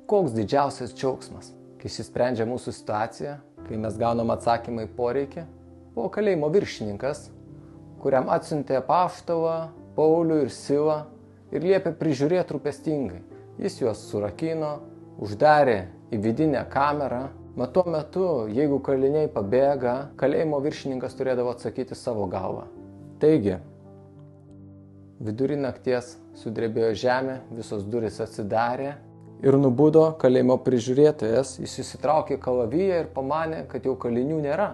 Koks didžiausias džiaugsmas, kai išsisprendžia mūsų situacija, kai mes gaunam atsakymą į poreikį? Buvo kalėjimo viršininkas, kuriam atsiuntė apaštalą, Paulių ir Silą ir liepė prižiūrėti rūpestingai. Jis juos surakino, uždarė į vidinę kamerą. Mat tuo metu, jeigu kaliniai pabėga, kalėjimo viršininkas turėdavo atsakyti savo galvą. Taigi, vidury nakties sudrebėjo žemė, visos durys atsidarė ir nubudo kalėjimo prižiūrėtojas. Jis įsitraukė kalaviją ir pamanė, kad jau kalinių nėra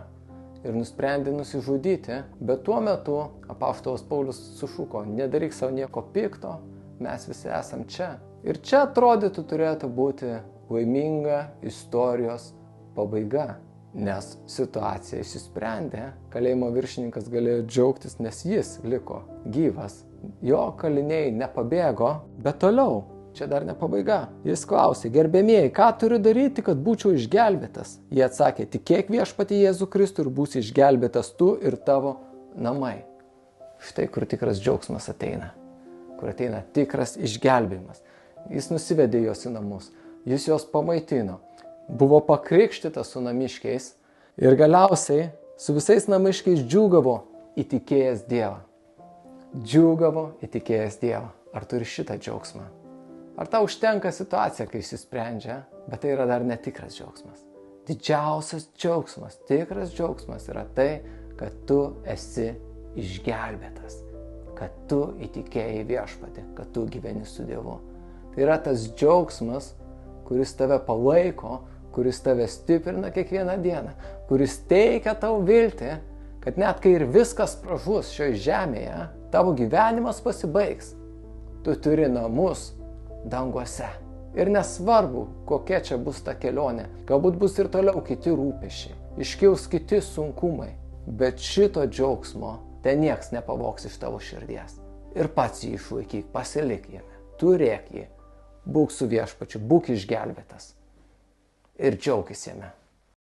ir nusprendė nusižudyti. Bet tuo metu apaštalas Paulius sušuko: nedaryk savo nieko pikto, mes visi esam čia. Ir čia atrodytų turėtų būti laiminga istorijos pabaiga, nes situacija išsisprendė. Kalėjimo viršininkas galėjo džiaugtis, nes jis liko gyvas. Jo kaliniai nepabėgo, bet toliau. Čia dar ne pabaiga. Jis klausė: gerbiamieji, ką turiu daryti, kad būčiau išgelbėtas? Jie atsakė: tikėk viešpatį Jėzų Kristų ir būsi išgelbėtas tu ir tavo namai. Štai kur tikras džiaugsmas ateina. Kur ateina tikras išgelbėjimas. Jis nusivedė juos į namus. Jis juos pamaitino. Buvo pakrikštytas su namiškiais ir galiausiai su visais namiškiais džiūgavo įtikėjęs Dievą. Džiūgavo įtikėjęs Dievą. Ar turi šitą džiaugsmą? Ar tau užtenka situacija, kai išsisprendžia, bet tai yra dar netikras džiaugsmas. Didžiausias džiaugsmas, tikras džiaugsmas yra tai, kad tu esi išgelbėtas, kad tu įtikėjai viešpatį, kad tu gyveni su Dievu. Tai yra tas džiaugsmas, kuris tave palaiko, kuris tave stiprina kiekvieną dieną, kuris teikia tau viltį, kad net kai ir viskas pražus šioje žemėje, tavo gyvenimas pasibaigs. Tu turi namus danguose. Ir nesvarbu, kokia čia bus ta kelionė. Galbūt bus ir toliau kiti rūpesčiai, iškils kiti sunkumai. Bet šito džiaugsmo ten nieks nepavogs iš tavo širdies. Ir pats jį išlaikyk, pasilik jame, turėk jį. Būk su viešpačiu, būk išgelbėtas. Ir džiaukis jame.